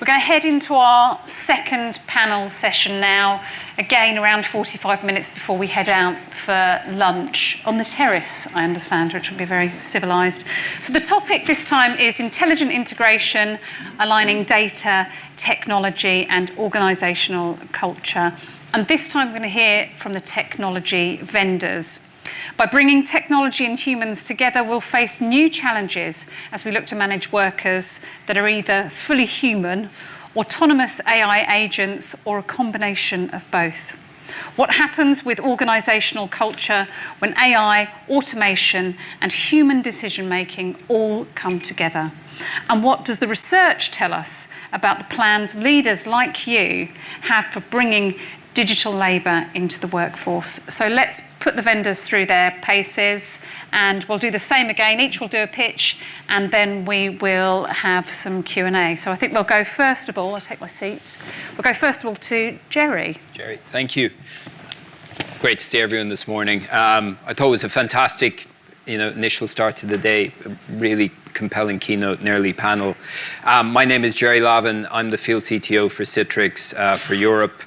going to head into our second panel session now, again around 45 minutes before we head out for lunch on the terrace, I understand, which will be very civilised. So the topic this time is intelligent integration, aligning data, technology and organisational culture. And this time we're going to hear from the technology vendors. By bringing technology and humans together, we'll face new challenges as we look to manage workers that are either fully human, autonomous AI agents, or a combination of both. What happens with organisational culture when AI, automation, and human decision-making all come together? And what does the research tell us about the plans leaders like you have for bringing digital labour into the workforce? So let's put the vendors through their paces, and we'll do the same again. Each will do a pitch, and then we will have some Q&A. So I think we'll go first of all, I'll take my seat. We'll go first of all to Gerry. Gerry, thank you. Great to see everyone this morning. I thought it was a fantastic initial start to the day, a really compelling keynote and early panel. My name is Gerry Lavin. I'm the field CTO for Citrix for Europe.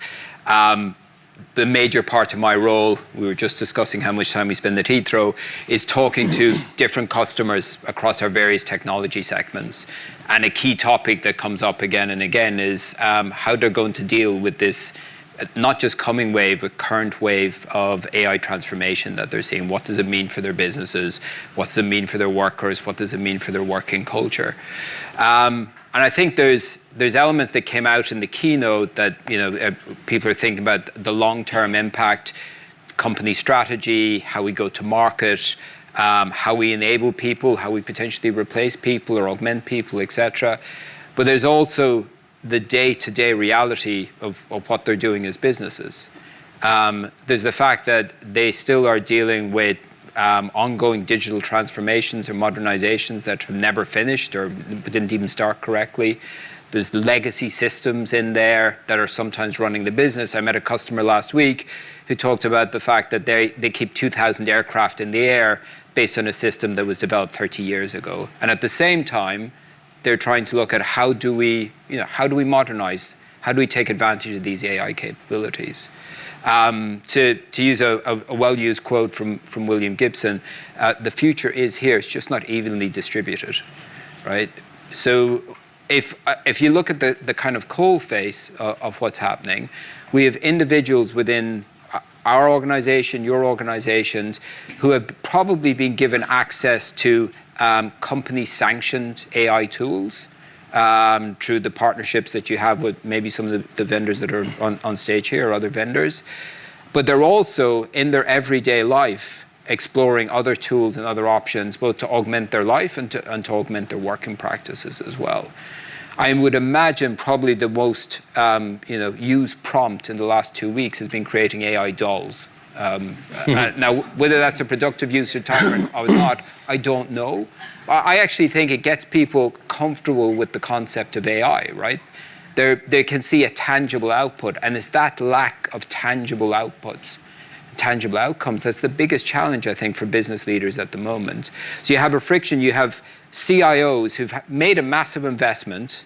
The major part of my role, we were just discussing how much time we spend at Heathrow, is talking to different customers across our various technology segments. And a key topic that comes up again and again is how they're going to deal with this, not just coming wave, but current wave of AI transformation that they're seeing. What does it mean for their businesses? What does it mean for their workers? What does it mean for their working culture? And I think there's elements that came out in the keynote that people are thinking about the long-term impact, company strategy, how we go to market, how we enable people, how we potentially replace people or augment people, etc. But there's also the day-to-day reality of what they're doing as businesses. There's the fact that they still are dealing with ongoing digital transformations or modernizations that have never finished or didn't even start correctly. There's legacy systems in there that are sometimes running the business. I met a customer last week who talked about the fact that they keep 2,000 aircraft in the air based on a system that was developed 30 years ago. And at the same time, they're trying to look at how do we modernize? How do we take advantage of these AI capabilities? To use a well-used quote from William Gibson, the future is here, it's just not evenly distributed, right? So if you look at the kind of cold face of what's happening, we have individuals within our organization, your organizations, who have probably been given access to company-sanctioned AI tools through the partnerships that you have with maybe some of the vendors that are on stage here or other vendors. But they're also, in their everyday life, exploring other tools and other options, both to augment their life and to augment their working practices as well. I would imagine probably the most used prompt in the last 2 weeks has been creating AI dolls. Now, whether that's a productive use of time or not, I don't know. I actually think it gets people comfortable with the concept of AI, right? They can see a tangible output, and it's that lack of tangible outputs, tangible outcomes, that's the biggest challenge, I think, for business leaders at the moment. So you have a friction, you have CIOs who've made a massive investment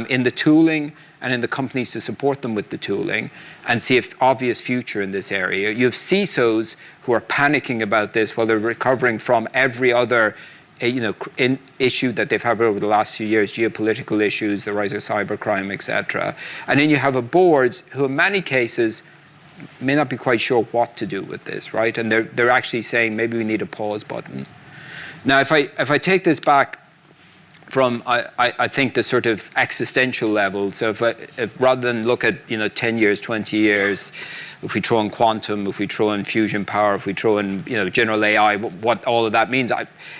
in the tooling and in the companies to support them with the tooling and see an obvious future in this area. You have CISOs who are panicking about this while they're recovering from every other issue that they've had over the last few years, geopolitical issues, the rise of cybercrime, etc. And then you have a board who in many cases may not be quite sure what to do with this, right? And they're actually saying maybe we need a pause button. Now, if I take this back from, I think, the sort of existential level. So if rather than look at 10 years, 20 years, if we throw in quantum, if we throw in fusion power, if we throw in general AI, what all of that means,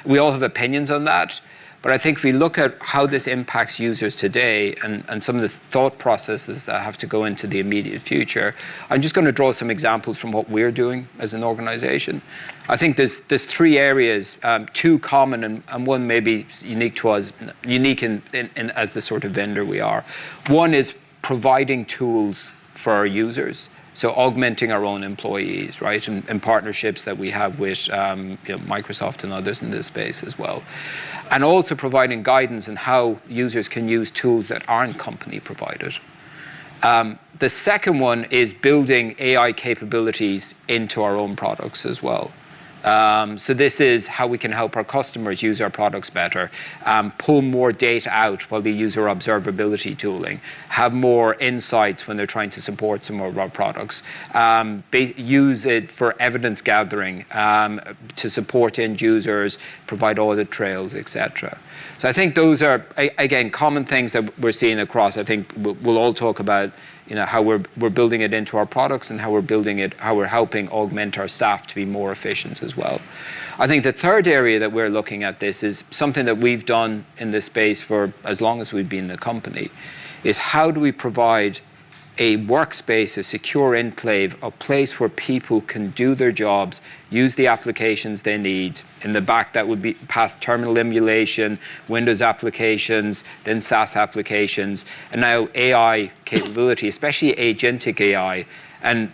we all have opinions on that. But I think if we look at how this impacts users today and some of the thought processes that have to go into the immediate future, I'm just going to draw some examples from what we're doing as an organization. I think there's three areas, two common and one maybe unique to us, unique in as the sort of vendor we are. One is providing tools for our users. So augmenting our own employees, right, and partnerships that we have with Microsoft and others in this space as well. And also providing guidance on how users can use tools that aren't company provided. The second one is building AI capabilities into our own products as well. So this is how we can help our customers use our products better, pull more data out while they use our observability tooling, have more insights when they're trying to support some of our products, use it for evidence gathering to support end users, provide audit trails, etc. So I think those are, again, common things that we're seeing across. I think we'll all talk about how we're building it into our products and how we're helping augment our staff to be more efficient as well. I think the third area that we're looking at this is something that we've done in this space for as long as we've been in the company, is how do we provide a workspace, a secure enclave, a place where people can do their jobs, use the applications they need. In the back, that would be past terminal emulation, Windows applications, then SaaS applications, and now AI capability, especially agentic AI, and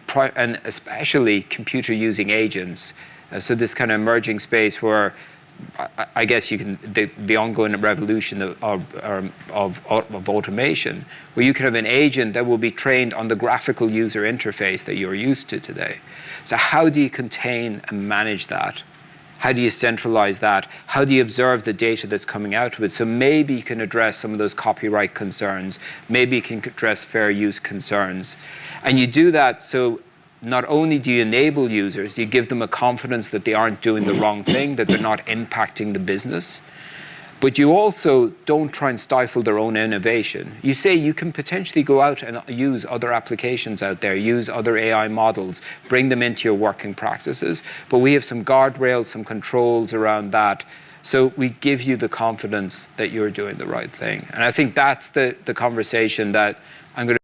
especially computer using agents. So this kind of emerging space where I guess you can, the ongoing revolution of automation, where you can have an agent that will be trained on the graphical user interface that you're used to today. So how do you contain and manage that? How do you centralize that? How do you observe the data that's coming out of it? So maybe you can address some of those copyright concerns. Maybe you can address fair use concerns. And you do that so not only do you enable users, you give them a confidence that they aren't doing the wrong thing, that they're not impacting the business, but you also don't try and stifle their own innovation. You say you can potentially go out and use other applications out there, use other AI models, bring them into your working practices, but we have some guardrails, some controls around that. So we give you the confidence that you're doing the right thing. And I think that's the conversation that I'm going to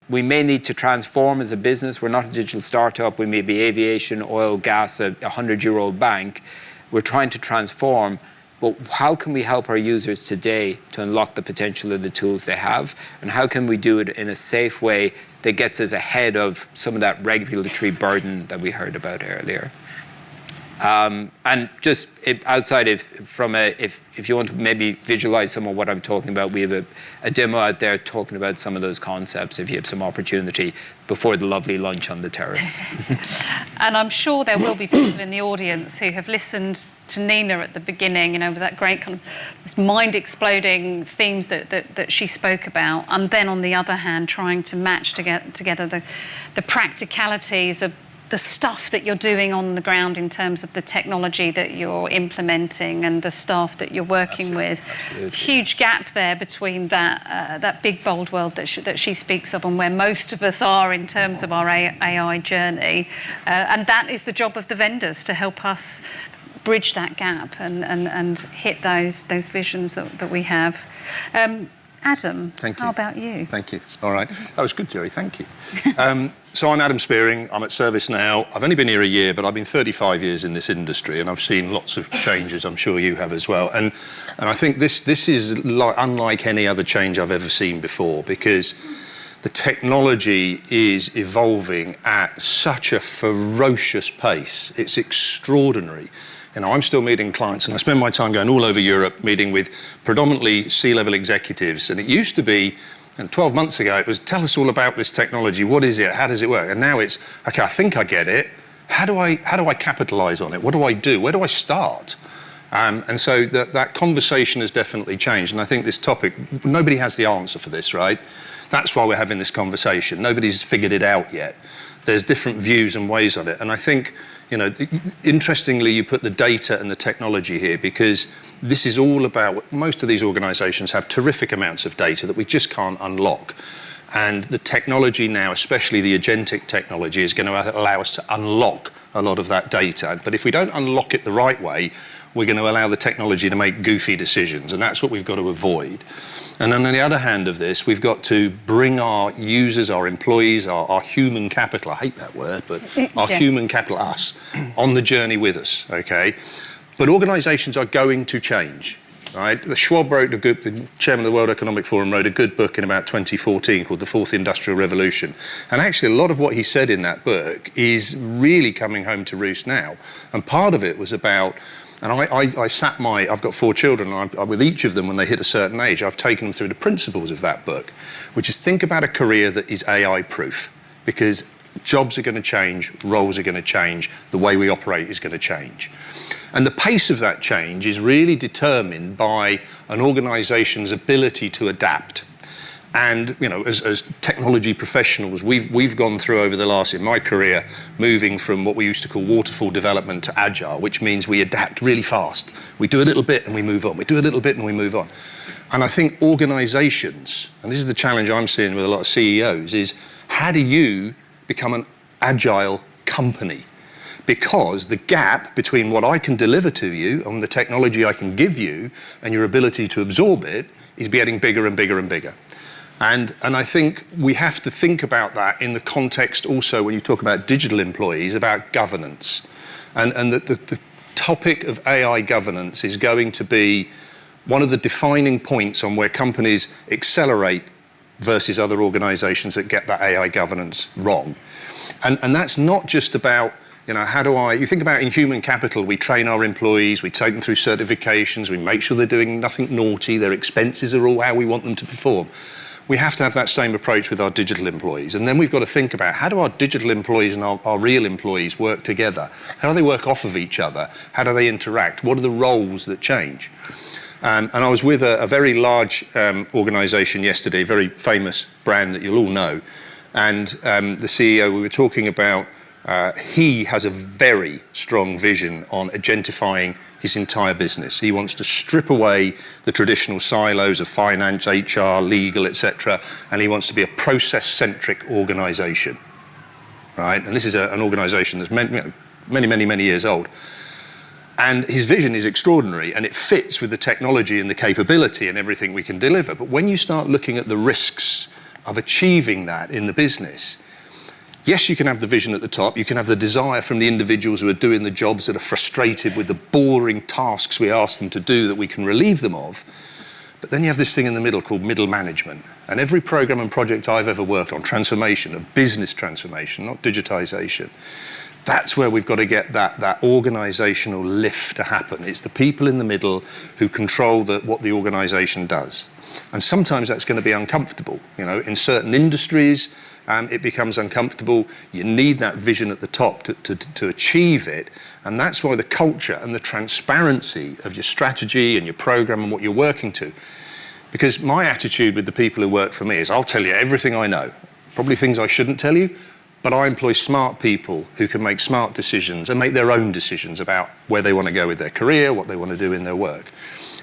we may need to transform as a business. We're not a digital startup. We may be aviation, oil, gas, a 100-year-old bank. We're trying to transform. But how can we help our users today to unlock the potential of the tools they have? And how can we do it in a safe way that gets us ahead of some of that regulatory burden that we heard about earlier? And just outside if you want to maybe visualize some of what I'm talking about, we have a demo out there talking about some of those concepts if you have some opportunity before the lovely lunch on the terrace. And I'm sure there will be people in the audience who have listened to Nina at the beginning, with that great kind of mind-exploding themes that she spoke about, and then on the other hand, trying to match together the practicalities of the stuff that you're doing on the ground in terms of the technology that you're implementing and the staff that you're working with. Absolutely. Huge gap there between that big, bold world that she speaks of and where most of us are in terms of our AI journey. And that is the job of the vendors, to help us bridge that gap and hit those visions that we have. Adam, Thank you. How about you? Thank you. All right. That was good, Gerry. Thank you. So I'm Adam Spearing. I'm at ServiceNow. I've only been here a year, but I've been 35 years in this industry, and I've seen lots of changes. I'm sure you have as well. And I think this is unlike any other change I've ever seen before, because the technology is evolving at such a ferocious pace. It's extraordinary. I'm still meeting clients, and I spend my time going all over Europe, meeting with predominantly C-level executives. And it used to be, 12 months ago, it was, tell us all about this technology. What is it? How does it work? And now it's, okay, I think I get it. How do I capitalize on it? What do I do? Where do I start? And so that conversation has definitely changed. And I think this topic, nobody has the answer for this, right? That's why we're having this conversation. Nobody's figured it out yet. There's different views and ways on it. And I think, interestingly, you put the data and the technology here, because this is all about, most of these organizations have terrific amounts of data that we just can't unlock. And the technology now, especially the agentic technology, is going to allow us to unlock a lot of that data. But if we don't unlock it the right way, we're going to allow the technology to make goofy decisions. And that's what we've got to avoid. And then on the other hand of this, we've got to bring our users, our employees, our human capital, I hate that word, but our human capital, us, on the journey with us, okay? But organizations are going to change. Right? The Schwab wrote the chairman of the World Economic Forum wrote a good book in about 2014 called The Fourth Industrial Revolution. And actually a lot of what he said in that book is really coming home to roost now. And part of it was about, and I've got 4 children, and with each of them when they hit a certain age, I've taken them through the principles of that book, which is think about a career that is AI proof, because jobs are going to change, roles are going to change, the way we operate is going to change. And the pace of that change is really determined by an organisation's ability to adapt. And, you know, as technology professionals, we've gone through over the last, in my career, moving from what we used to call waterfall development to agile, which means we adapt really fast. We do a little bit and we move on. We do a little bit and we move on. And I think organisations, and this is the challenge I'm seeing with a lot of CEOs, is how do you become an agile company? Because the gap between what I can deliver to you and the technology I can give you and your ability to absorb it is getting bigger and bigger and bigger. And I think we have to think about that in the context also when you talk about digital employees, about governance. And the topic of AI governance is going to be one of the defining points on where companies accelerate versus other organisations that get that AI governance wrong. And that's not just about, you know, you think about in human capital, we train our employees, we take them through certifications, we make sure they're doing nothing naughty, their expenses are all how we want them to perform. We have to have that same approach with our digital employees. And then we've got to think about how do our digital employees and our real employees work together? How do they work off of each other? How do they interact? What are the roles that change? And I was with a very large organisation yesterday, a very famous brand that you'll all know. And the CEO, we were talking about, he has a very strong vision on agentifying his entire business. He wants to strip away the traditional silos of finance, HR, legal, etc., and he wants to be a process-centric organisation, right? And this is an organisation that's many years old. And his vision is extraordinary, and it fits with the technology and the capability and everything we can deliver. But when you start looking at the risks of achieving that in the business, yes, you can have the vision at the top, you can have the desire from the individuals who are doing the jobs that are frustrated with the boring tasks we ask them to do that we can relieve them of, but then you have this thing in the middle called middle management. And every program and project I've ever worked on, transformation, of business transformation, not digitisation, that's where we've got to get that organisational lift to happen. It's the people in the middle who control what the organisation does. And sometimes that's going to be uncomfortable. You know, in certain industries, it becomes uncomfortable. You need that vision at the top to achieve it. And that's why the culture and the transparency of your strategy and your program and what you're working to. Because my attitude with the people who work for me is I'll tell you everything I know, probably things I shouldn't tell you, but I employ smart people who can make smart decisions and make their own decisions about where they want to go with their career, what they want to do in their work.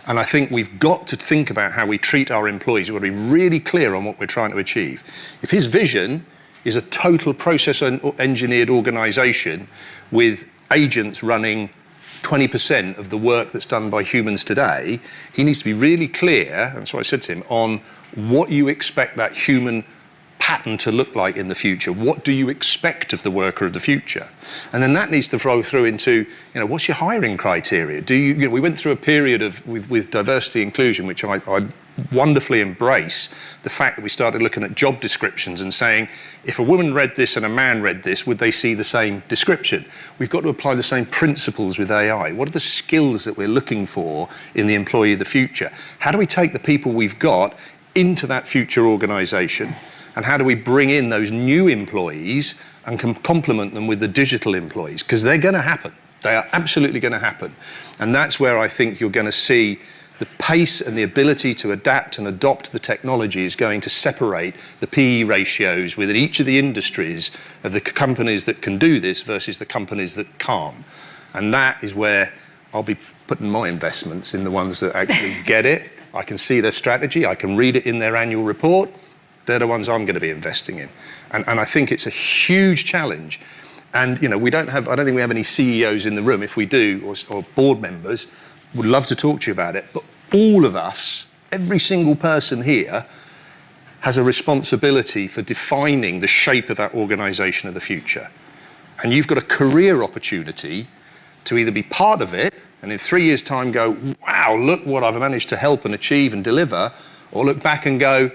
And I think we've got to think about how we treat our employees. We've got to be really clear on what we're trying to achieve. If his vision is a total process engineered organisation with agents running 20% of the work that's done by humans today, he needs to be really clear, and so I said to him, on what you expect that human pattern to look like in the future. What do you expect of the worker of the future? And then that needs to flow through into, what's your hiring criteria? We went through a period with diversity inclusion, which I wonderfully embrace, the fact that we started looking at job descriptions and saying, if a woman read this and a man read this, would they see the same description? We've got to apply the same principles with AI. What are the skills that we're looking for in the employee of the future? How do we take the people we've got into that future organisation? And how do we bring in those new employees and complement them with the digital employees? Because they're going to happen. They are absolutely going to happen. And that's where I think you're going to see the pace and the ability to adapt and adopt the technology is going to separate the PE ratios within each of the industries of the companies that can do this versus the companies that can't. And that is where I'll be putting my investments in the ones that actually get it. I can see their strategy. I can read it in their annual report. They're the ones I'm going to be investing in. And I think it's a huge challenge. And, I don't think we have any CEOs in the room. If we do, or board members, would love to talk to you about it. But all of us, every single person here, has a responsibility for defining the shape of that organisation of the future. And you've got a career opportunity to either be part of it and in 3 years' time go, wow, look what I've managed to help and achieve and deliver, or look back and go,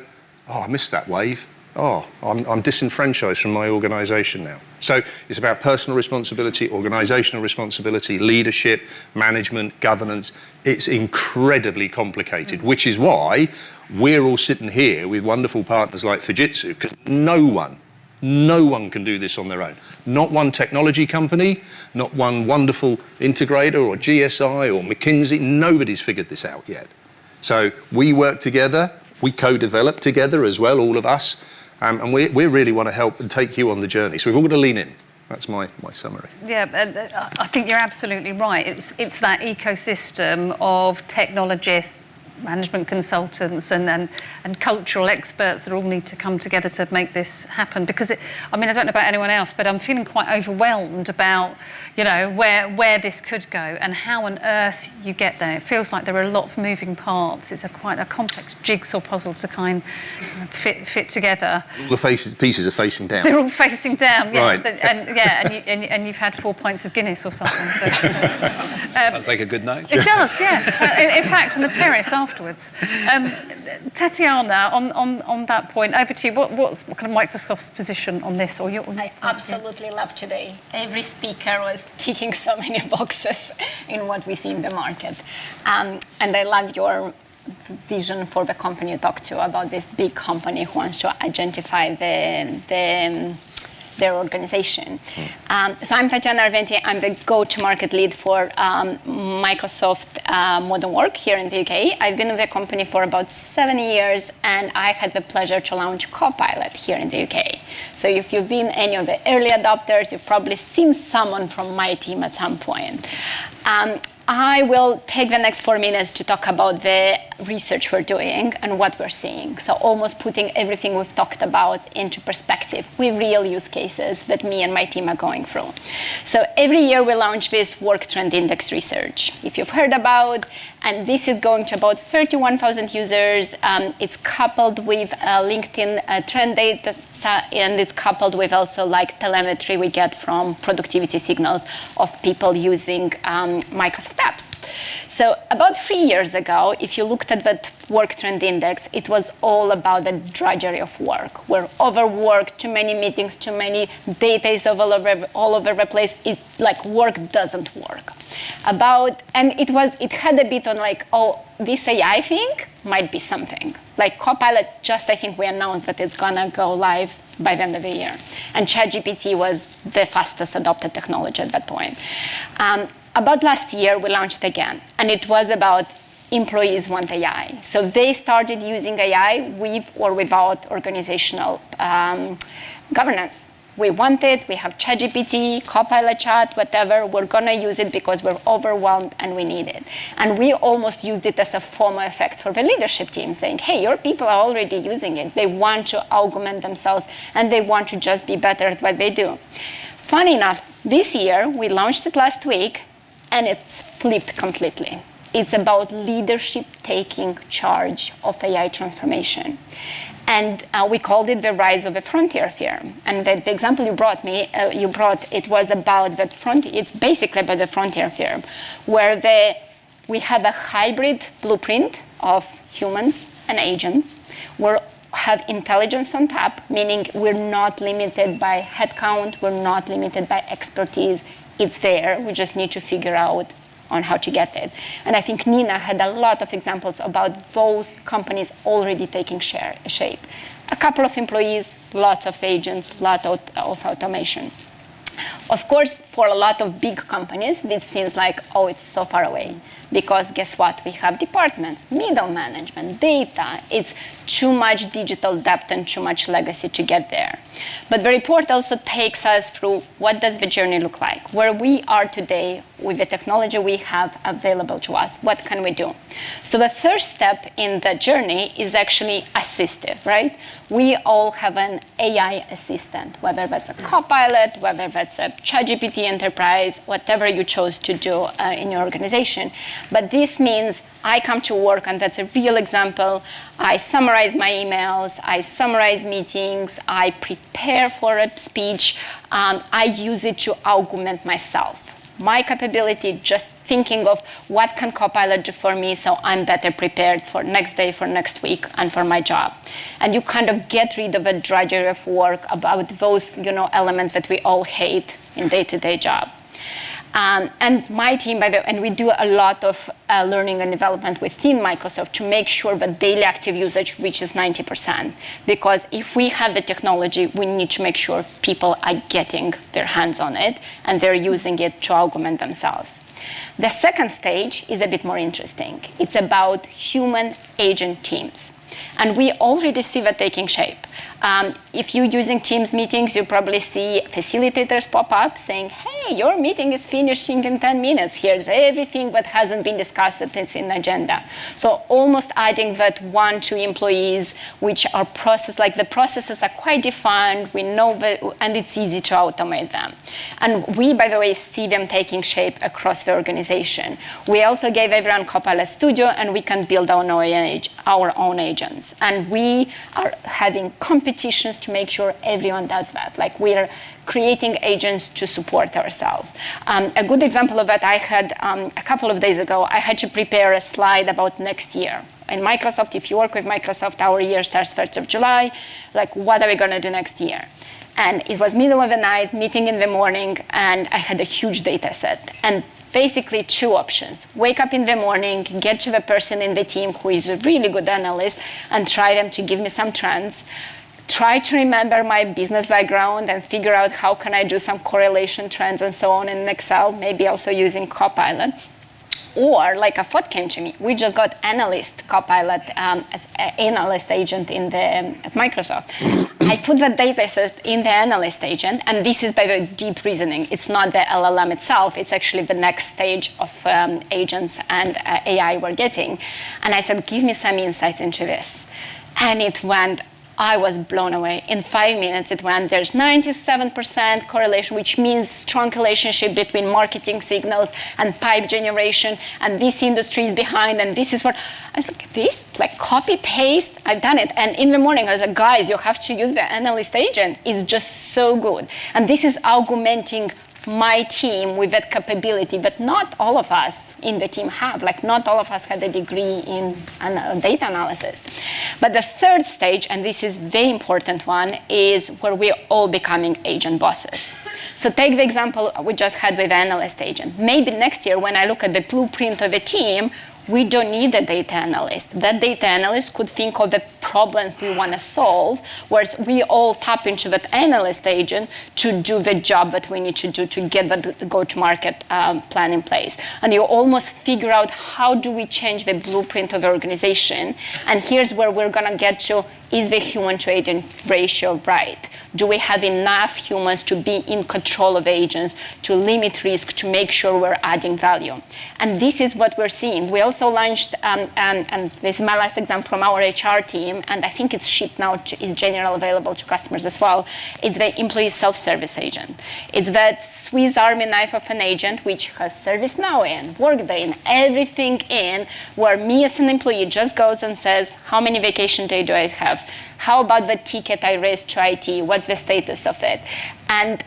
oh, I missed that wave. Oh, I'm disenfranchised from my organisation now. So it's about personal responsibility, organisational responsibility, leadership, management, governance. It's incredibly complicated, which is why we're all sitting here with wonderful partners like Fujitsu, because no one can do this on their own. Not one technology company, not one wonderful integrator or GSI or McKinsey. Nobody's figured this out yet. So we work together, we co-develop together as well, all of us. And we really want to help and take you on the journey. So we've all got to lean in. That's my summary. Yeah, I think you're absolutely right. It's that ecosystem of technologists, management consultants and cultural experts that all need to come together to make this happen. Because, I don't know about anyone else, but I'm feeling quite overwhelmed about, where this could go and how on earth you get there. It feels like there are a lot of moving parts. It's quite a complex jigsaw puzzle to kind of fit together. All the pieces are facing down. They're all facing down, yes. Right. And you've had 4 pints of Guinness or something. Sounds like a good night. It does, yes. In fact, on the terrace afterwards. Tatiana, on that point, over to you. What's kind of Microsoft's position on this? I absolutely love today. Every speaker was ticking so many boxes in what we see in the market. And I love your vision for the company you talked to about this big company who wants to identify their organization. So I'm Tatiana Arventi. I'm the go-to-market lead for Microsoft Modern Work here in the UK. I've been with the company for about 7 years, and I had the pleasure to launch Copilot here in the UK. So if you've been any of the early adopters, you've probably seen someone from my team at some point. I will take the next 4 minutes to talk about the research we're doing and what we're seeing. So almost putting everything we've talked about into perspective with real use cases that me and my team are going through. So every year we launch this Work Trend Index research, if you've heard about, and this is going to about 31,000 users. It's coupled with LinkedIn trend data, and it's coupled with also like telemetry we get from productivity signals of people using Microsoft apps. So about 3 years ago, if you looked at that Work Trend Index, it was all about the drudgery of work. We're overworked, too many meetings, too many data is all over the place. Like work doesn't work. And it had a bit on like, oh, this AI thing might be something. Like Copilot, I think we announced that it's gonna go live by the end of the year. And ChatGPT was the fastest adopted technology at that point. About last year, we launched it again, and it was about employees want AI. So they started using AI with or without organizational governance. We want it, we have ChatGPT, Copilot chat, whatever, we're gonna use it because we're overwhelmed and we need it. And we almost used it as a FOMO effect for the leadership team, saying, hey, your people are already using it. They want to augment themselves and they want to just be better at what they do. Funny enough, this year, we launched it last week, and it's flipped completely. It's about leadership taking charge of AI transformation. And we called it the rise of a frontier firm. And the example you brought, it was about that it's basically about the frontier firm, where we have a hybrid blueprint of humans and agents. We have intelligence on top, meaning we're not limited by headcount, we're not limited by expertise. It's there, we just need to figure out on how to get it. And I think Nina had a lot of examples about those companies already taking shape. A couple of employees, lots of agents, lot of automation. Of course, for a lot of big companies, this seems like, oh, it's so far away. Because guess what? We have departments, middle management, data. It's too much digital depth and too much legacy to get there. But the report also takes us through what does the journey look like? Where we are today with the technology we have available to us, what can we do? So the first step in the journey is actually assistive, right? We all have an AI assistant, whether that's a Copilot, whether that's a ChatGPT Enterprise, whatever you chose to do in your organization. But this means I come to work, and that's a real example. I summarize my emails, I summarize meetings, I prepare for a speech, I use it to augment myself. my capability, just thinking of what can Copilot do for me so I'm better prepared for next day, for next week, and for my job. And you kind of get rid of a drudgery of work about those elements that we all hate in day-to-day job. And my team, by the way, and we do a lot of learning and development within Microsoft to make sure that daily active usage reaches 90%. Because if we have the technology, we need to make sure people are getting their hands on it and they're using it to augment themselves. The second stage is a bit more interesting. It's about human agent teams. And we already see that taking shape. If you're using Teams meetings, you probably see facilitators pop up saying, hey, your meeting is finishing in 10 minutes. Here's everything that hasn't been discussed that's in the agenda. So almost adding that 1-2 employees, which are processed, like the processes are quite defined, we know that, and it's easy to automate them. And we, by the way, see them taking shape across the organization. We also gave everyone Copilot Studio, and we can build our own agents. And we are having competitions to make sure everyone does that. Like we're creating agents to support ourselves. A good example of that I had a couple of days ago. I had to prepare a slide about next year. In Microsoft, if you work with Microsoft, our year starts 1st of July. Like, what are we going to do next year? And it was middle of the night, meeting in the morning, and I had a huge data set. And basically 2 options. Wake up in the morning, get to the person in the team who is a really good analyst, and try them to give me some trends. Try to remember my business background and figure out how can I do some correlation trends and so on in Excel, maybe also using Copilot. Or, like a thought came to me, we just got analyst Copilot as an analyst agent at Microsoft. I put that data set in the analyst agent, and this is by the deep reasoning. It's not the LLM itself, it's actually the next stage of agents and AI we're getting. And I said, give me some insights into this. And it went, I was blown away. In 5 minutes, it went, there's 97% correlation, which means strong relationship between marketing signals and pipe generation, and this industry is behind, and this is what, I was like, this, like copy, paste, I've done it. And in the morning, I was like, guys, you have to use the analyst agent. It's just so good. And this is augmenting my team with that capability, but not all of us in the team have. Like, not all of us had a degree in data analysis. But the third stage, and this is the important one, is where we're all becoming agent bosses. So take the example we just had with the analyst agent. Maybe next year, when I look at the blueprint of a team, we don't need a data analyst. That data analyst could think of the problems we want to solve, whereas we all tap into that analyst agent to do the job that we need to do to get the go-to-market plan in place. And you almost figure out how do we change the blueprint of the organization. And here's where we're going to get to, is the human-to-agent ratio right? Do we have enough humans to be in control of agents, to limit risk, to make sure we're adding value? And this is what we're seeing. We also launched, and this is my last example from our HR team, and I think it's shipped now, is generally available to customers as well. It's the employee self-service agent. It's that Swiss Army knife of an agent, which has ServiceNow in, Workday in, everything in, where me as an employee just goes and says, how many vacation days do I have? How about the ticket I raised to IT? What's the status of it? And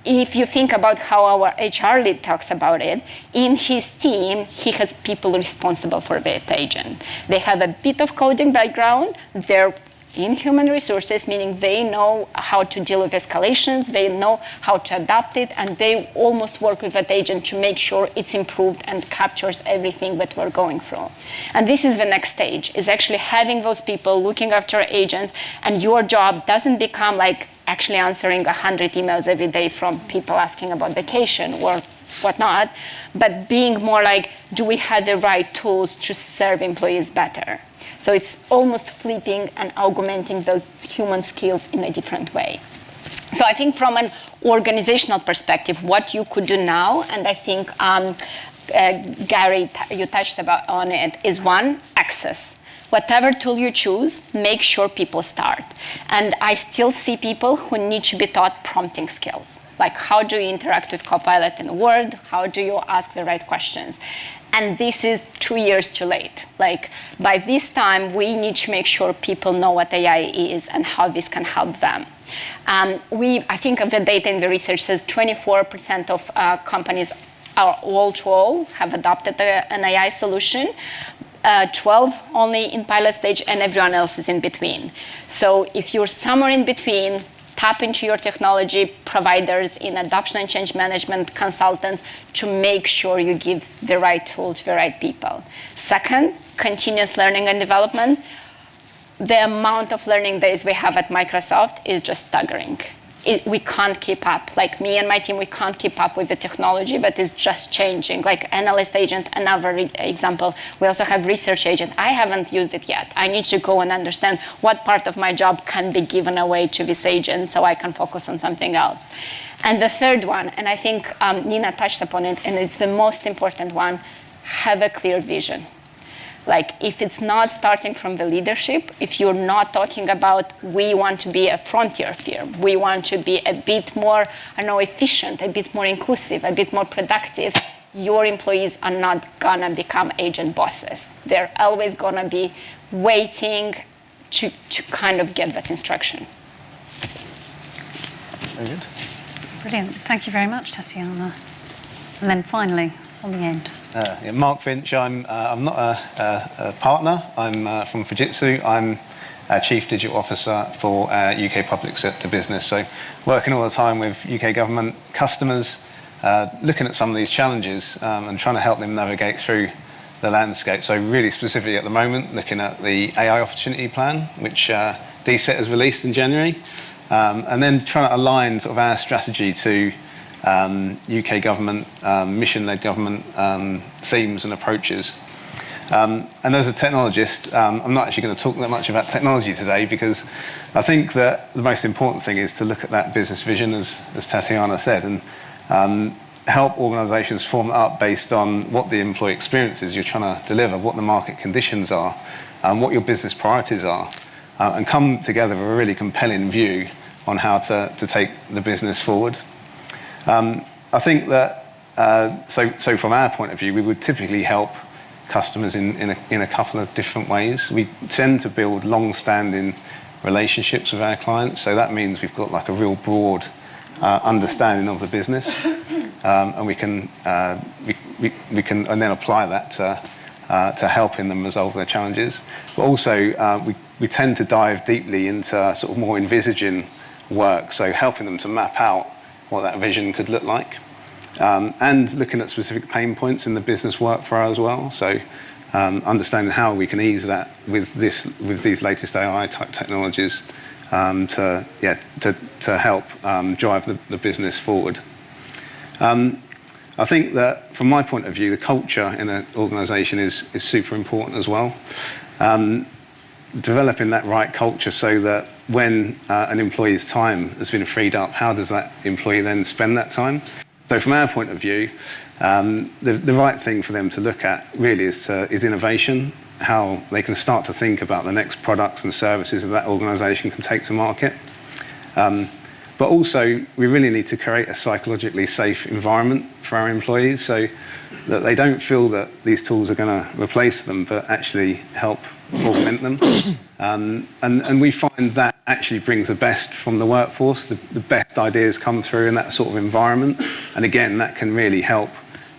if you think about how our HR lead talks about it, in his team, he has people responsible for that agent. They have a bit of coding background. They're in human resources, meaning they know how to deal with escalations, they know how to adapt it, and they almost work with that agent to make sure it's improved and captures everything that we're going through. And this is the next stage, is actually having those people looking after agents, and your job doesn't become like actually answering 100 emails every day from people asking about vacation or whatnot, but being more like, do we have the right tools to serve employees better? So it's almost flipping and augmenting those human skills in a different way. So I think from an organizational perspective, what you could do now, and I think Gerry, you touched on it, is one, access. Whatever tool you choose, make sure people start. And I still see people who need to be taught prompting skills. Like, how do you interact with Copilot in Word? How do you ask the right questions? And this is 2 years too late. Like, by this time, we need to make sure people know what AI is and how this can help them. I think of the data in the research says 24% of companies are all have adopted an AI solution. 12 only in pilot stage, and everyone else is in between. So if you're somewhere in between, tap into your technology providers in adoption and change management consultants to make sure you give the right tool to the right people. Second, continuous learning and development. The amount of learning days we have at Microsoft is just staggering. We can't keep up. Like me and my team, we can't keep up with the technology that is just changing. Like analyst agent, another example. We also have research agent. I haven't used it yet. I need to go and understand what part of my job can be given away to this agent so I can focus on something else. And the third one, and I think Nina touched upon it, and it's the most important one, have a clear vision. Like if it's not starting from the leadership, if you're not talking about we want to be a frontier firm, we want to be a bit more, efficient, a bit more inclusive, a bit more productive, your employees are not gonna become agent bosses. They're always gonna be waiting to kind of get that instruction. Very good. Brilliant. Thank you very much, Tatiana. And then finally, on the end. Marc, Finch. I'm not a partner. I'm from Fujitsu. I'm Chief Digital Officer for UK public sector business. So working all the time with UK government customers, looking at some of these challenges and trying to help them navigate through the landscape. So really specifically at the moment, looking at the AI opportunity plan, which DSET has released in January, and then trying to align sort of our strategy to UK government, mission-led government themes and approaches. And as a technologist, I'm not actually going to talk that much about technology today because I think that the most important thing is to look at that business vision, as Tatiana said, and help organisations form it up based on what the employee experience is you're trying to deliver, what the market conditions are, what your business priorities are, and come together with a really compelling view on how to take the business forward. I think that, so from our point of view, we would typically help customers in a couple of different ways. We tend to build long-standing relationships with our clients, so that means we've got like a real broad understanding of the business, and we can and then apply that to helping them resolve their challenges. But also, we tend to dive deeply into sort of more envisaging work, so helping them to map out what that vision could look like, and looking at specific pain points in the business workflow as well. So understanding how we can ease that with these latest AI type technologies to help drive the business forward. I think that from my point of view, the culture in an organisation is super important as well. Developing that right culture so that when an employee's time has been freed up, how does that employee then spend that time? So from our point of view, the right thing for them to look at really is innovation, how they can start to think about the next products and services that organisation can take to market. But also, we really need to create a psychologically safe environment for our employees so that they don't feel that these tools are going to replace them, but actually help augment them. And we find that actually brings the best from the workforce. The best ideas come through in that sort of environment. And again, that can really help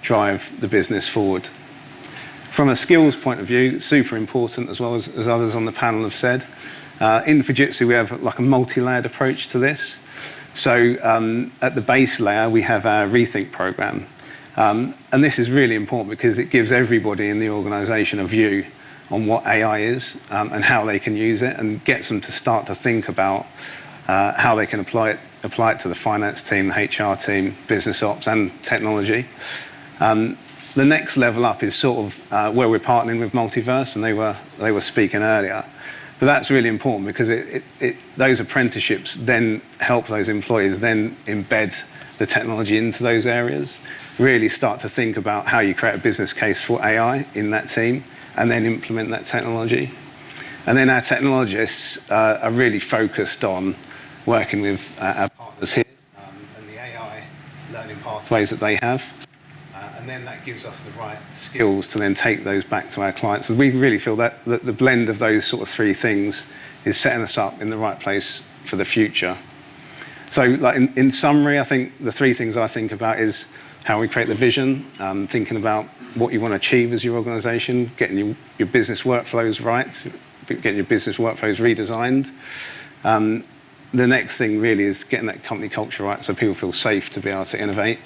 drive the business forward. From a skills point of view, it's super important, as well as others on the panel have said. In Fujitsu, we have like a multi-layered approach to this. So at the base layer, we have our Rethink program. And this is really important because it gives everybody in the organisation a view on what AI is and how they can use it, and gets them to start to think about how they can apply it to the finance team, the HR team, business ops and technology. The next level up is sort of where we're partnering with Multiverse, and they were speaking earlier. But that's really important because those apprenticeships then help those employees then embed the technology into those areas, really start to think about how you create a business case for AI in that team, and then implement that technology. And then our technologists are really focused on working with our partners here and the AI learning pathways that they have. And then that gives us the right skills to then take those back to our clients. And we really feel that the blend of those sort of three things is setting us up in the right place for the future. So like in summary, I think the three things I think about is how we create the vision, thinking about what you want to achieve as your organisation, getting your business workflows right, getting your business workflows redesigned. The next thing really is getting that company culture right so people feel safe to be able to innovate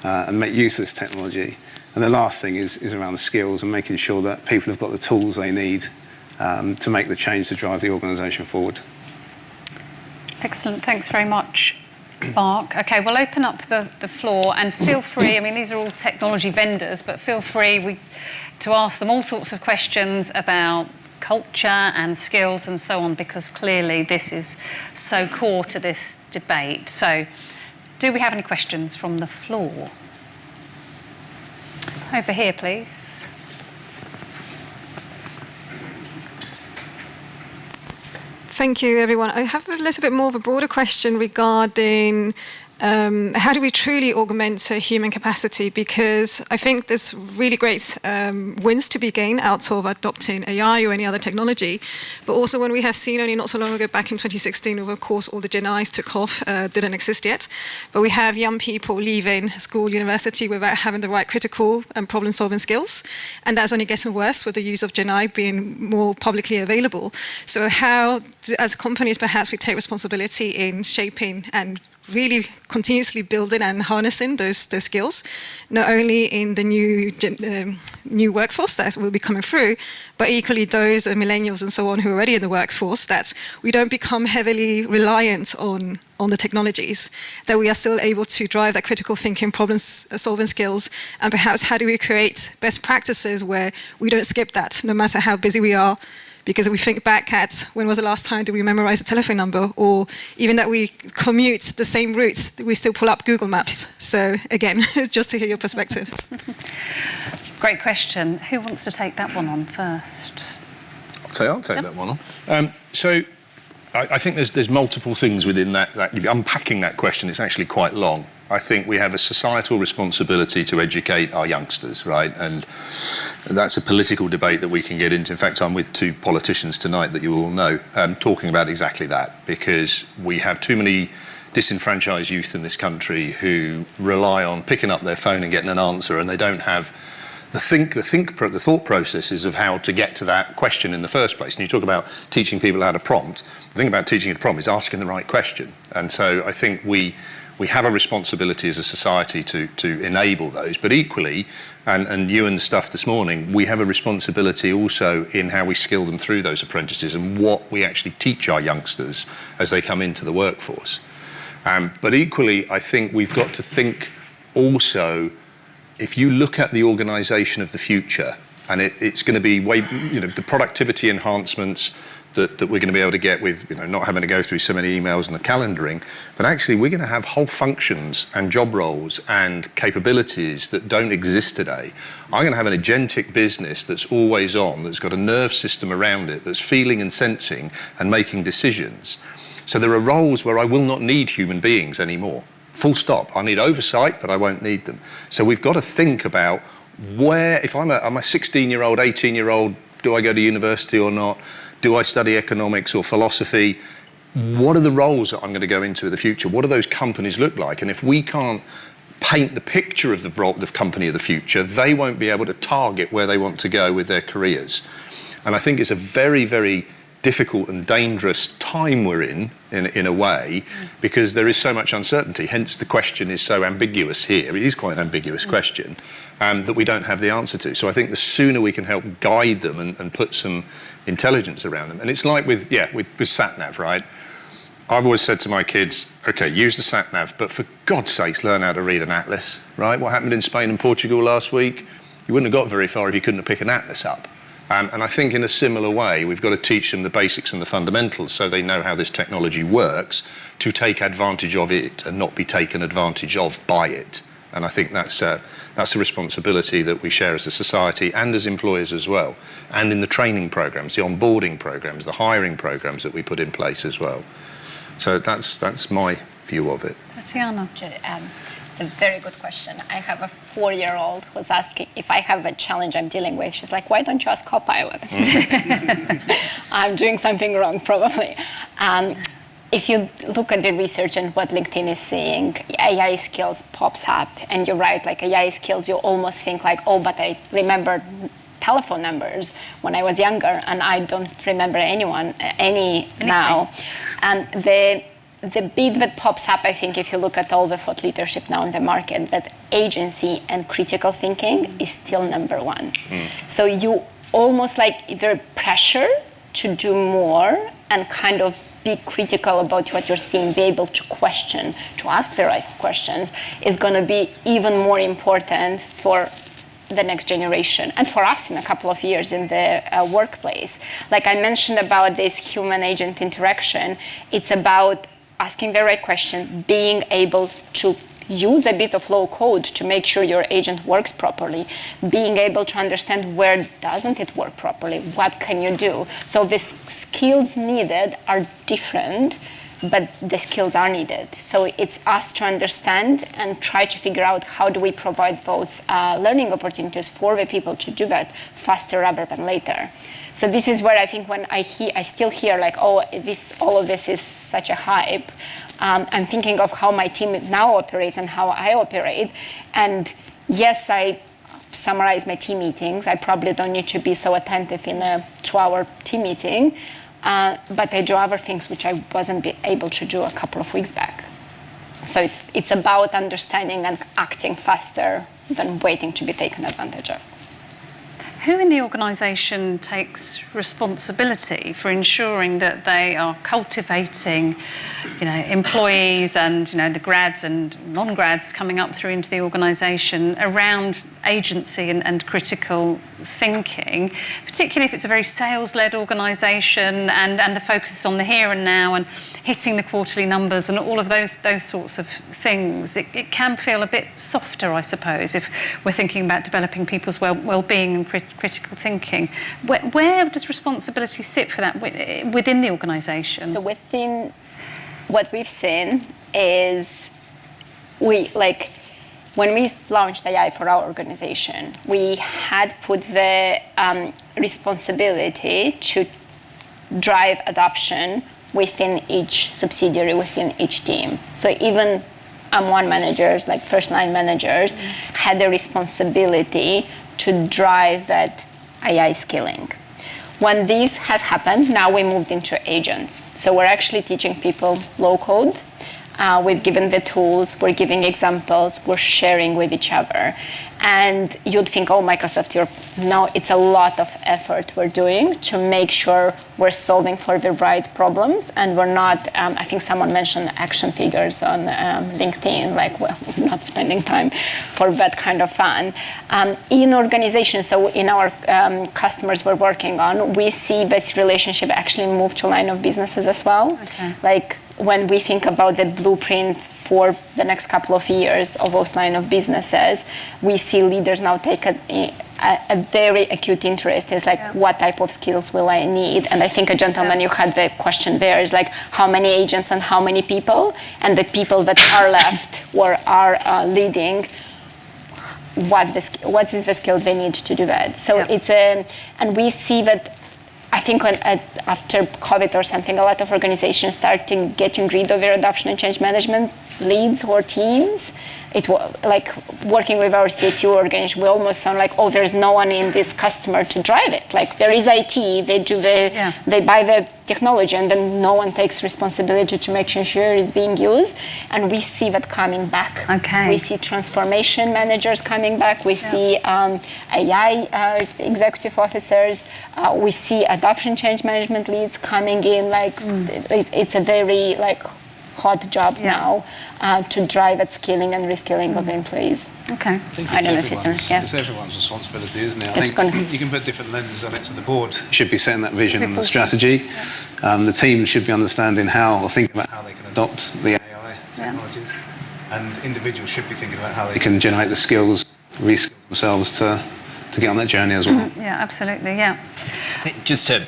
and make use of this technology. And the last thing is around the skills and making sure that people have got the tools they need to make the change to drive the organisation forward. Excellent, thanks very much, Marc. Okay, we'll open up the floor and feel free, I mean, these are all technology vendors, but feel free to ask them all sorts of questions about culture and skills and so on, because clearly this is so core to this debate. So, do we have any questions from the floor? Over here, please. Thank you, everyone. I have a little bit more of a broader question regarding how do we truly augment human capacity? Because I think there's really great wins to be gained out of adopting AI or any other technology. But also when we have seen only not so long ago, back in 2016, of course, all the Gen Is took off, didn't exist yet. But we have young people leaving school, university without having the right critical and problem-solving skills. And that's only getting worse with the use of Gen I being more publicly available. So how, as companies, perhaps we take responsibility in shaping and really continuously building and harnessing those skills, not only in the new workforce that will be coming through, but equally those millennials and so on who are already in the workforce, that we don't become heavily reliant on the technologies, that we are still able to drive that critical thinking, problem-solving skills, and perhaps how do we create best practices where we don't skip that, no matter how busy we are. Because if we think back at when was the last time did we memorize a telephone number, or even that we commute the same route, we still pull up Google Maps. So again, just to hear your perspectives. Great question. Who wants to take that one on first? I'll take that one on. So I think there's multiple things within that. Unpacking that question is actually quite long. I think we have a societal responsibility to educate our youngsters, right? And that's a political debate that we can get into. In fact, I'm with two politicians tonight that you all know, talking about exactly that, because we have too many disenfranchised youth in this country who rely on picking up their phone and getting an answer, and they don't have the thought processes of how to get to that question in the first place. And you talk about teaching people how to prompt. The thing about teaching a prompt is asking the right question. And so I think we have a responsibility as a society to enable those, but equally, and you and the stuff this morning, we have a responsibility also in how we skill them through those apprentices and what we actually teach our youngsters as they come into the workforce. But equally, I think we've got to think also, if you look at the organisation of the future, and it's going to be the productivity enhancements that we're going to be able to get with not having to go through so many emails and the calendaring, but actually we're going to have whole functions and job roles and capabilities that don't exist today. I'm going to have an agentic business that's always on, that's got a nerve system around it, that's feeling and sensing and making decisions. So there are roles where I will not need human beings anymore. Full stop. I need oversight, but I won't need them. So we've got to think about where, if I'm a 16-year-old, 18-year-old, do I go to university or not? Do I study economics or philosophy? What are the roles that I'm going to go into in the future? What do those companies look like? And if we can't paint the picture of the company of the future, they won't be able to target where they want to go with their careers. And I think it's a very, very difficult and dangerous time we're in a way, because there is so much uncertainty. Hence the question is so ambiguous here. It is quite an ambiguous question that we don't have the answer to. So I think the sooner we can help guide them and put some intelligence around them. And it's like with sat-nav, right? I've always said to my kids, okay, use the sat-nav, but for God's sakes, learn how to read an atlas, right? What happened in Spain and Portugal last week? You wouldn't have got very far if you couldn't have picked an atlas up. And I think in a similar way, we've got to teach them the basics and the fundamentals so they know how this technology works, to take advantage of it and not be taken advantage of by it. And I think that's a responsibility that we share as a society and as employers as well. And in the training programs, the onboarding programs, the hiring programs that we put in place as well. So that's my view of it. Tatiana. It's a very good question. I have a 4-year-old who's asking if I have a challenge I'm dealing with. She's like, why don't you ask Copilot? I'm doing something wrong, probably. if you look at the research and what LinkedIn is saying, AI skills pops up, and you're right, like AI skills, you almost think like, oh, but I remember telephone numbers when I was younger, and I don't remember any now. And the bit that pops up, I think, if you look at all the thought leadership now in the market, that agency and critical thinking is still number one. So you almost like the pressure to do more and kind of be critical about what you're seeing, be able to question, to ask the right questions, is going to be even more important for the next generation and for us in a couple of years in the workplace. Like I mentioned about this human-agent interaction, it's about asking the right question, being able to use a bit of low code to make sure your agent works properly, being able to understand where doesn't it work properly, what can you do. So the skills needed are different, but the skills are needed. So it's us to understand and try to figure out how do we provide those learning opportunities for the people to do that faster rather than later. So this is where I think when I still hear like, oh, all of this is such a hype. I'm thinking of how my team now operates and how I operate. And yes, I summarize my team meetings. I probably don't need to be so attentive in a 2-hour team meeting, but I do other things which I wasn't able to do a couple of weeks back. So it's about understanding and acting faster than waiting to be taken advantage of. Who in the organisation takes responsibility for ensuring that they are cultivating, employees and, the grads and non-grads coming up through into the organisation around agency and critical thinking, particularly if it's a very sales-led organisation and the focus is on the here and now and hitting the quarterly numbers and all of those sorts of things. It can feel a bit softer, I suppose, if we're thinking about developing people's well-being and critical thinking. Where does responsibility sit for that within the organisation? So within what we've seen is when we launched AI for our organization, we had put the responsibility to drive adoption within each subsidiary, within each team. So even M1 managers, like first-line managers, had the responsibility to drive that AI skilling. When this has happened, now we moved into agents. So we're actually teaching people low code. We've given the tools, we're giving examples, we're sharing with each other. And you'd think, oh, Microsoft, no, it's a lot of effort we're doing to make sure we're solving for the right problems and we're not, I think someone mentioned action figures on LinkedIn, we're not spending time for that kind of fun. In organizations, so in our customers we're working on, we see this relationship actually move to line of businesses as well. Okay. When we think about the blueprint for the next couple of years of those line of businesses, we see leaders now take a very acute interest is what type of skills will I need? And I think a gentleman, you had the question there, is how many agents and how many people? And the people that are left or are leading, what is the skills they need to do that? So and we see that I think after COVID or something, a lot of organizations starting getting rid of their adoption and change management leads or teams. It was working with our CSU organization, we almost sound like, oh, there's no one in this customer to drive it. There is IT, they buy the technology, and then no one takes responsibility to make sure it's being used. And we see that coming back. Okay. We see transformation managers coming back. We see AI executive officers. We see adoption change management leads coming in. It's a very hot job now to drive at skilling and reskilling of employees. Okay. I don't know if it's everyone's responsibility, isn't it? I think you can put different lenses on it. So the board should be setting that vision and the strategy. The team should be understanding how or thinking about how they can adopt the AI technologies. And individuals should be thinking about how they can generate the skills, reskill themselves to get on that journey as well. Yeah, absolutely, yeah. I think just to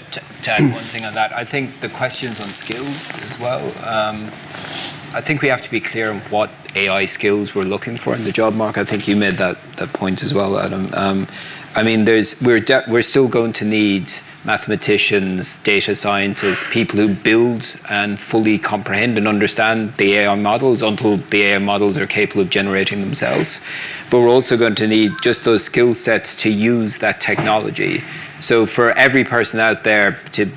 add one thing on that, I think the questions on skills as well, I think we have to be clear on what AI skills we're looking for in the job market. I think you made that point as well, Adam. I mean, we're still going to need mathematicians, data scientists, people who build and fully comprehend and understand the AI models until the AI models are capable of generating themselves. But we're also going to need just those skill sets to use that technology. So for every person out there, to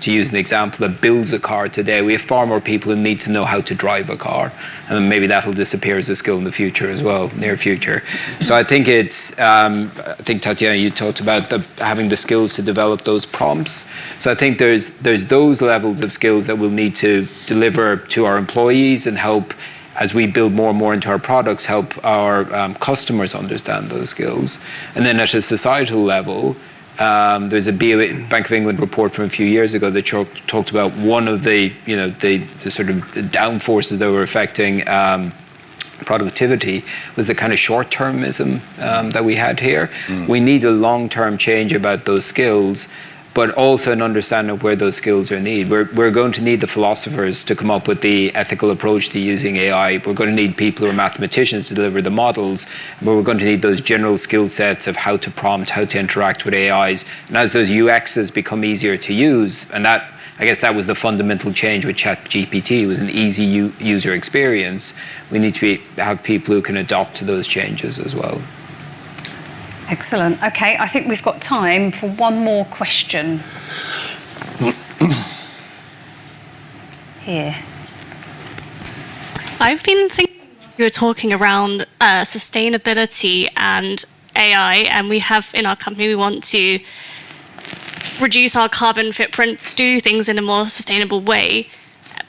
use an example, that builds a car today, we have far more people who need to know how to drive a car. And maybe that'll disappear as a skill in the future as well, near future. So I think it's, I think Tatiana, you talked about having the skills to develop those prompts. So I think there's those levels of skills that we'll need to deliver to our employees and help, as we build more and more into our products, help our customers understand those skills. And then at a societal level, there's a Bank of England report from a few years ago that talked about one of the sort of downforces that were affecting productivity was the kind of short-termism that we had here. We need a long-term change about those skills, but also an understanding of where those skills are needed. We're going to need the philosophers to come up with the ethical approach to using AI. We're going to need people who are mathematicians to deliver the models, but we're going to need those general skill sets of how to prompt, how to interact with AIs. And as those UXs become easier to use, and that, I guess that was the fundamental change with ChatGPT, was an easy user experience. We need to have people who can adopt to those changes as well. Excellent. Okay, I think we've got time for one more question. Here. I've been thinking you were talking around sustainability and AI, and we have in our company, we want to reduce our carbon footprint, do things in a more sustainable way,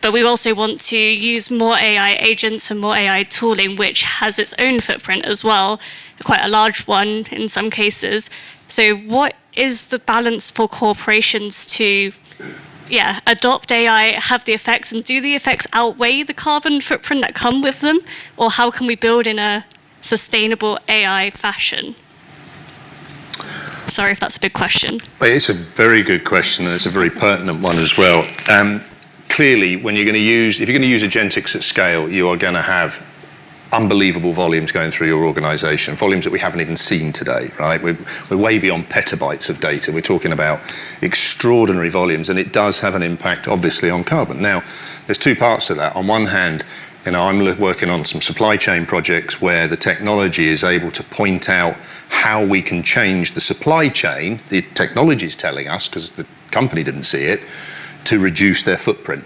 but we also want to use more AI agents and more AI tooling, which has its own footprint as well, quite a large one in some cases. So what is the balance for corporations to adopt AI, have the effects, and do the effects outweigh the carbon footprint that come with them? Or how can we build in a sustainable AI fashion? Sorry if that's a big question. It's a very good question, and it's a very pertinent one as well. Clearly, if you're going to use agentics at scale, you are going to have unbelievable volumes going through your organisation, volumes that we haven't even seen today, right? We're way beyond petabytes of data. We're talking about extraordinary volumes, and it does have an impact, obviously, on carbon. Now, there's two parts to that. On one hand, I'm working on some supply chain projects where the technology is able to point out how we can change the supply chain. The technology is telling us, because the company didn't see it, to reduce their footprint.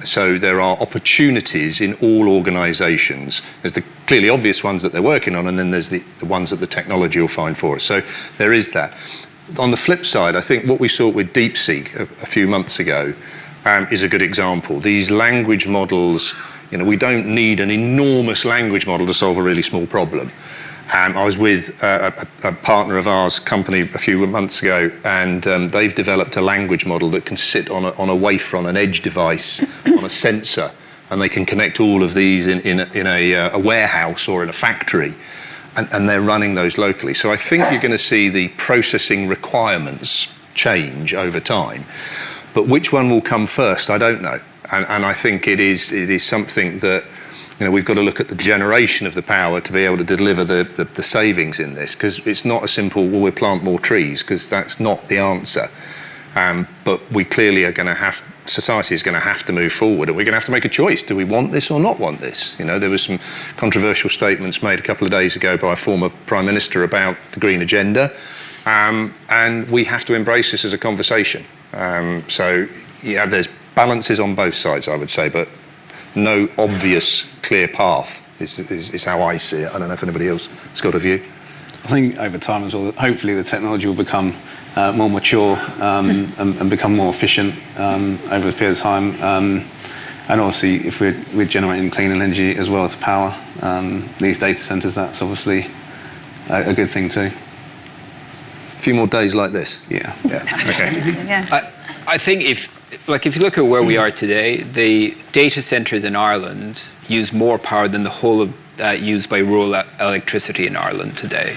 So there are opportunities in all organisations. There's the clearly obvious ones that they're working on, and then there's the ones that the technology will find for us. So there is that. On the flip side, I think what we saw with DeepSeek a few months ago is a good example. These language models, we don't need an enormous language model to solve a really small problem. I was with a partner of ours company a few months ago, and they've developed a language model that can sit on a wafer, on an edge device, on a sensor, and they can connect all of these in a warehouse or in a factory, and they're running those locally. So I think you're going to see the processing requirements change over time, but which one will come first, I don't know. And I think it is something that we've got to look at the generation of the power to be able to deliver the savings in this, because it's not a simple, we'll plant more trees, because that's not the answer. But we clearly are going to have, society is going to have to move forward, and we're going to have to make a choice. Do we want this or not want this? There was some controversial statements made a couple of days ago by a former Prime Minister about the green agenda, and we have to embrace this as a conversation. So, there's balances on both sides, I would say, but no obvious clear path is how I see it. I don't know if anybody else has got a view. I think over time as well, hopefully the technology will become more mature and become more efficient over a period of time. And obviously, if we're generating clean energy as well to power these data centres, that's obviously a good thing too. A few more days like this. Yeah. Okay. Yeah. I think if you look at where we are today, the data centres in Ireland use more power than the whole of used by rural electricity in Ireland today.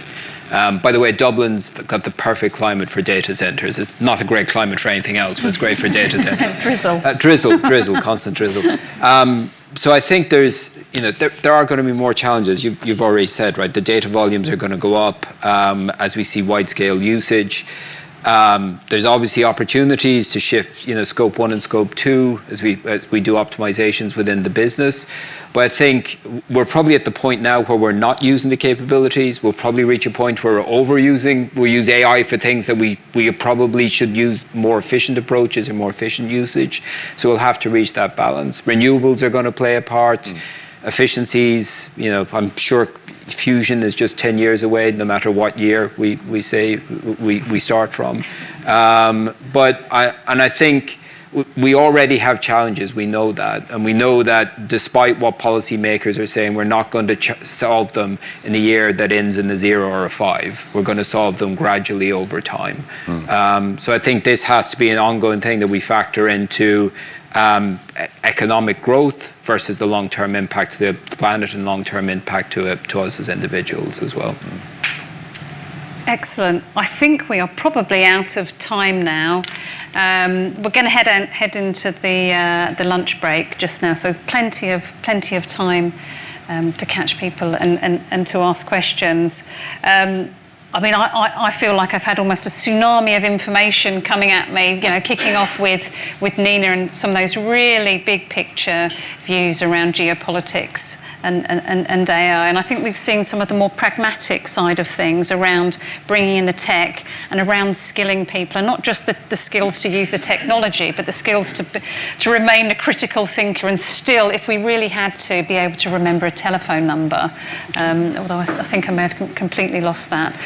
By the way, Dublin's got the perfect climate for data centres. It's not a great climate for anything else, but it's great for data centres. Drizzle, constant drizzle. So I think there's, there are going to be more challenges. You've already said, right? The data volumes are going to go up as we see wide-scale usage. There's obviously opportunities to shift, scope 1 and scope 2 as we do optimizations within the business. But I think we're probably at the point now where we're not using the capabilities. We'll probably reach a point where we're overusing. We use AI for things that we probably should use more efficient approaches or more efficient usage. So we'll have to reach that balance. Renewables are going to play a part. Efficiencies, I'm sure fusion is just 10 years away, no matter what year we say we start from. But I think we already have challenges, we know that. And we know that despite what policymakers are saying, we're not going to solve them in a year that ends in a 0 or a 5. We're going to solve them gradually over time. So I think this has to be an ongoing thing that we factor into economic growth versus the long-term impact to the planet and long-term impact to us as individuals as well. Excellent. I think we are probably out of time now. We're going to head into the lunch break just now, so plenty of time to catch people and to ask questions. I feel like I've had almost a tsunami of information coming at me, kicking off with Nina and some of those really big picture views around geopolitics and AI. And I think we've seen some of the more pragmatic side of things around bringing in the tech and around skilling people, and not just the skills to use the technology, but the skills to remain a critical thinker and still, if we really had to, be able to remember a telephone number. Although I think I may have completely lost that.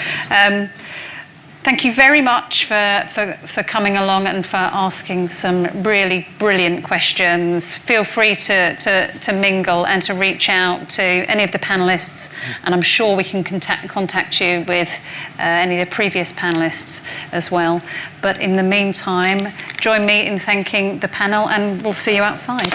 Thank you very much for coming along and for asking some really brilliant questions. Feel free to mingle and to reach out to any of the panellists, and I'm sure we can contact you with any of the previous panellists as well. But in the meantime, join me in thanking the panel, and we'll see you outside.